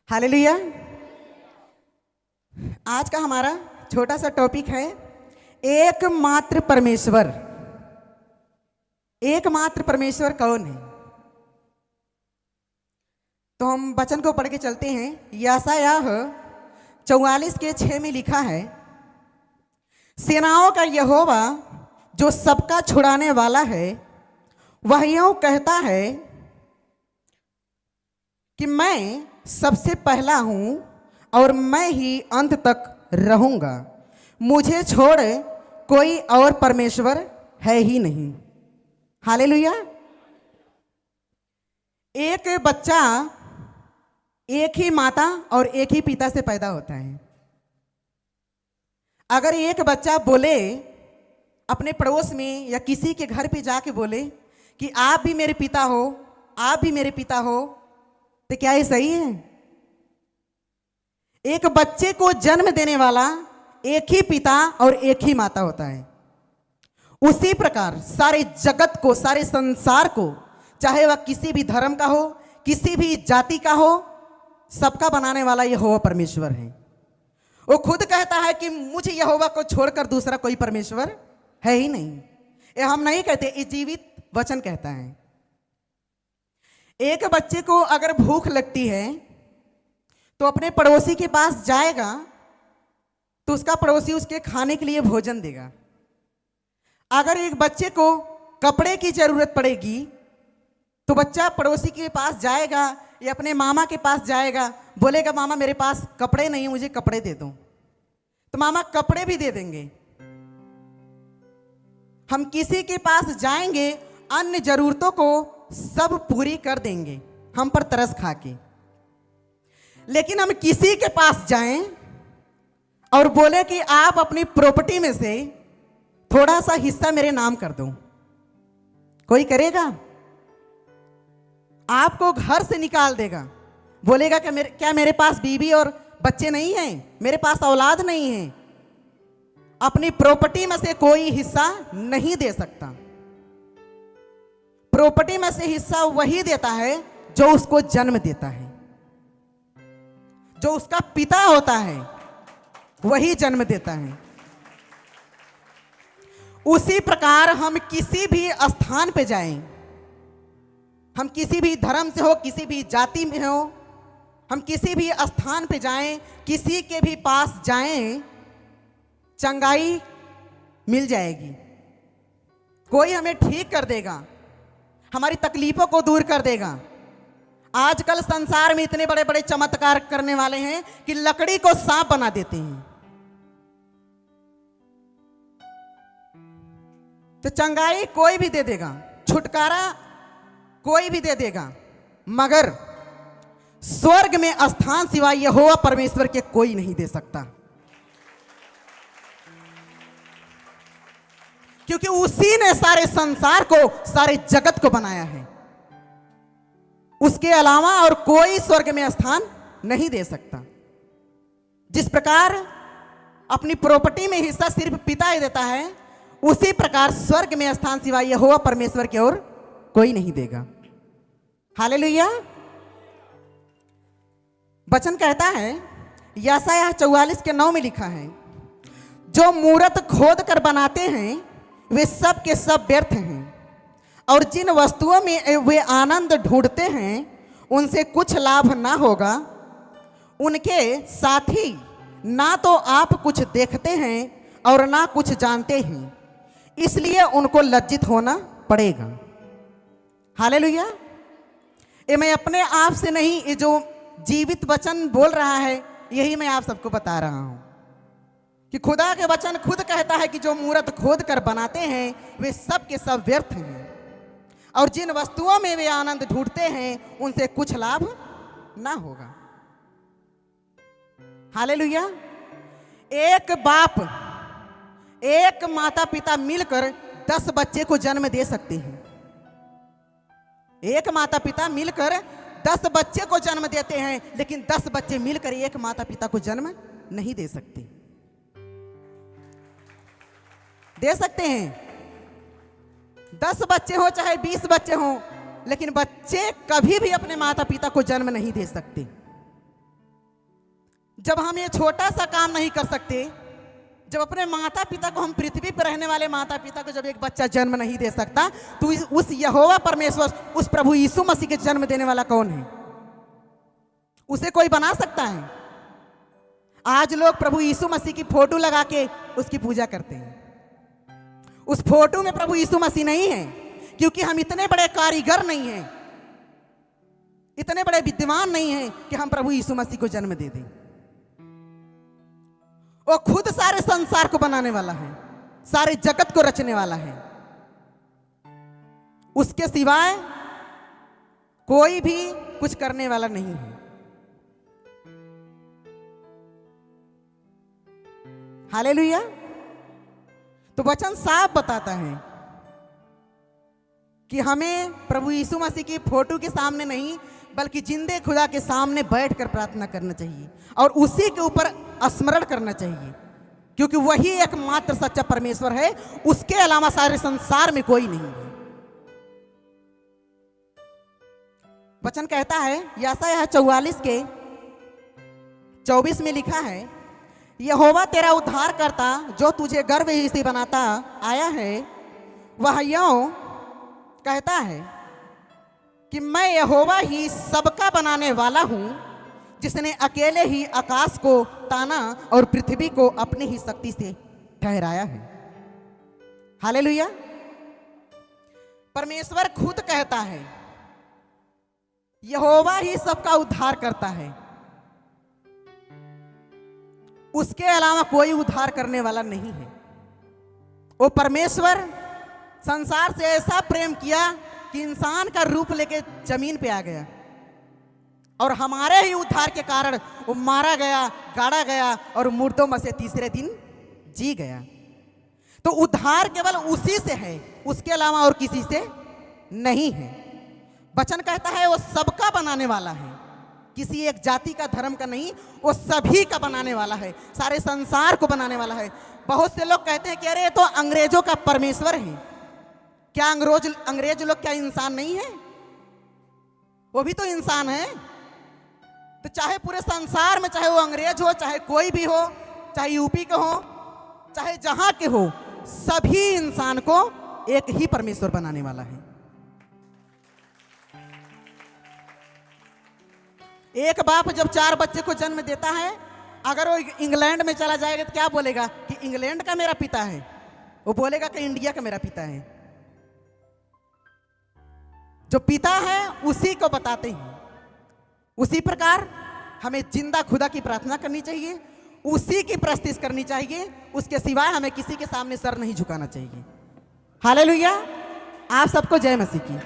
Hallelujah. आज का हमारा छोटा सा टॉपिक है एकमात्र परमेश्वर। एकमात्र परमेश्वर कौन है? तो हम वचन को पढ़ के चलते हैं। यशायाह 44:6 में लिखा है, सेनाओं का यहोवा जो सबका छुड़ाने वाला है, वह यूं कहता है कि मैं सबसे पहला हूं और मैं ही अंत तक रहूंगा। मुझे छोड़ कोई और परमेश्वर है ही नहीं। हालेलुया। एक बच्चा एक ही माता और एक ही पिता से पैदा होता है। अगर एक बच्चा बोले अपने पड़ोस में या किसी के घर पे जाके बोले कि आप भी मेरे पिता हो, आप भी मेरे पिता हो, तो क्या ये सही है? एक बच्चे को जन्म देने वाला एक ही पिता और एक ही माता होता है। उसी प्रकार सारे जगत को, सारे संसार को, चाहे वह किसी भी धर्म का हो, किसी भी जाति का हो, सबका बनाने वाला यहोवा परमेश्वर है। वो खुद कहता है कि मुझे यहोवा को छोड़कर दूसरा कोई परमेश्वर है ही नहीं। ये हम नहीं कहते, ये जीवित वचन कहता है। एक बच्चे को अगर भूख लगती है तो अपने पड़ोसी के पास जाएगा तो उसका पड़ोसी उसके खाने के लिए भोजन देगा। अगर एक बच्चे को कपड़े की जरूरत पड़ेगी तो बच्चा पड़ोसी के पास जाएगा या अपने मामा के पास जाएगा, बोलेगा मामा मेरे पास कपड़े नहीं, मुझे कपड़े दे दो, तो मामा कपड़े भी दे देंगे। हम किसी के पास जाएंगे, अन्य जरूरतों को सब पूरी कर देंगे हम पर तरस खा के। लेकिन हम किसी के पास जाएं और बोले कि आप अपनी प्रॉपर्टी में से थोड़ा सा हिस्सा मेरे नाम कर दो, कोई करेगा? आपको घर से निकाल देगा, बोलेगा कि क्या मेरे पास बीवी और बच्चे नहीं हैं, मेरे पास औलाद नहीं है। अपनी प्रॉपर्टी में से कोई हिस्सा नहीं दे सकता। प्रॉपर्टी में से हिस्सा वही देता है जो उसको जन्म देता है, जो उसका पिता होता है वही जन्म देता है। उसी प्रकार हम किसी भी स्थान पे जाएं, हम किसी भी धर्म से हो, किसी भी जाति में हो, हम किसी भी स्थान पे जाएं, किसी के भी पास जाएं, चंगाई मिल जाएगी। कोई हमें ठीक कर देगा, हमारी तकलीफों को दूर कर देगा। आजकल संसार में इतने बड़े बड़े चमत्कार करने वाले हैं कि लकड़ी को सांप बना देते हैं। तो चंगाई कोई भी दे देगा, छुटकारा कोई भी दे देगा, मगर स्वर्ग में स्थान सिवाय यहोवा परमेश्वर के कोई नहीं दे सकता, क्योंकि उसी ने सारे संसार को, सारे जगत को बनाया है। उसके अलावा और कोई स्वर्ग में स्थान नहीं दे सकता। जिस प्रकार अपनी प्रॉपर्टी में हिस्सा सिर्फ पिता ही देता है, उसी प्रकार स्वर्ग में स्थान सिवाय यहोवा परमेश्वर की ओर कोई नहीं देगा। हालेलुया। वचन कहता है, यशायाह 44:9 में लिखा है, जो मूरत खोद कर बनाते हैं वे सब के सब व्यर्थ हैं, और जिन वस्तुओं में वे आनंद ढूंढते हैं उनसे कुछ लाभ ना होगा। उनके साथी ना तो आप कुछ देखते हैं और ना कुछ जानते हैं, इसलिए उनको लज्जित होना पड़ेगा। हालेलुया। ये मैं अपने आप से नहीं, ये जो जीवित वचन बोल रहा है यही मैं आप सबको बता रहा हूं कि खुदा के वचन खुद कहता है कि जो मूरत खोद कर बनाते हैं वे सब के सब व्यर्थ हैं, और जिन वस्तुओं में वे आनंद ढूंढते हैं उनसे कुछ लाभ ना होगा। हालेलुया। एक बाप, एक माता पिता मिलकर 10 बच्चे को जन्म दे सकते हैं। एक माता पिता मिलकर 10 बच्चे को जन्म देते हैं, लेकिन 10 बच्चे मिलकर एक माता पिता को जन्म नहीं दे सकते। दे सकते हैं 10 बच्चे हो चाहे 20 बच्चे हो, लेकिन बच्चे कभी भी अपने माता पिता को जन्म नहीं दे सकते। जब हम ये छोटा सा काम नहीं कर सकते, जब अपने माता पिता को, हम पृथ्वी पर रहने वाले माता पिता को जब एक बच्चा जन्म नहीं दे सकता, तो उस यहोवा परमेश्वर, उस प्रभु यीशु मसीह के जन्म देने वाला कौन है? उसे कोई बना सकता है? आज लोग प्रभु यीशु मसीह की फोटो लगा के उसकी पूजा करते हैं। उस फोटो में प्रभु यीशु मसीह नहीं है, क्योंकि हम इतने बड़े कारीगर नहीं हैं, इतने बड़े विद्वान नहीं हैं कि हम प्रभु यीशु मसीह को जन्म दे दें। वो खुद सारे संसार को बनाने वाला है, सारे जगत को रचने वाला है। उसके सिवाय कोई भी कुछ करने वाला नहीं है। हालेलुया। तो वचन साफ बताता है कि हमें प्रभु यीशु मसीह की फोटो के सामने नहीं, बल्कि जिंदे खुदा के सामने बैठकर प्रार्थना करना चाहिए और उसी के ऊपर स्मरण करना चाहिए, क्योंकि वही एकमात्र सच्चा परमेश्वर है। उसके अलावा सारे संसार में कोई नहीं है। वचन कहता है, यशायाह 44 के 24 में लिखा है, यहोवा तेरा उद्धार करता जो तुझे गर्भ ही से बनाता आया है, वह यों कहता है कि मैं यहोवा ही सबका बनाने वाला हूं, जिसने अकेले ही आकाश को ताना और पृथ्वी को अपनी ही शक्ति से ठहराया है। हालेलुया। परमेश्वर खुद कहता है, यहोवा ही सबका उद्धार करता है, उसके अलावा कोई उद्धार करने वाला नहीं है। वो परमेश्वर संसार से ऐसा प्रेम किया कि इंसान का रूप लेके जमीन पे आ गया और हमारे ही उद्धार के कारण वो मारा गया, गाड़ा गया और मुर्दों में से तीसरे दिन जी गया। तो उद्धार केवल उसी से है, उसके अलावा और किसी से नहीं है। वचन कहता है वो सबका बनाने वाला है, किसी एक जाति का, धर्म का नहीं, वो सभी का बनाने वाला है, सारे संसार को बनाने वाला है। बहुत से लोग कहते हैं कि अरे तो अंग्रेजों का परमेश्वर है। क्या अंग्रेज लोग क्या इंसान नहीं है? वो भी तो इंसान है। तो चाहे पूरे संसार में, चाहे वो अंग्रेज हो, चाहे कोई भी हो, चाहे यूपी के हो, चाहे जहां के हो, सभी इंसान को एक ही परमेश्वर बनाने वाला है। एक बाप जब 4 बच्चे को जन्म देता है, अगर वो इंग्लैंड में चला जाएगा तो क्या बोलेगा कि इंग्लैंड का मेरा पिता है? वो बोलेगा कि इंडिया का मेरा पिता है। जो पिता है उसी को बताते हैं। उसी प्रकार हमें जिंदा खुदा की प्रार्थना करनी चाहिए, उसी की प्रस्तुति करनी चाहिए, उसके सिवाय हमें किसी के सामने सर नहीं झुकाना चाहिए। हालेलुया। आप सबको जय मसीह की।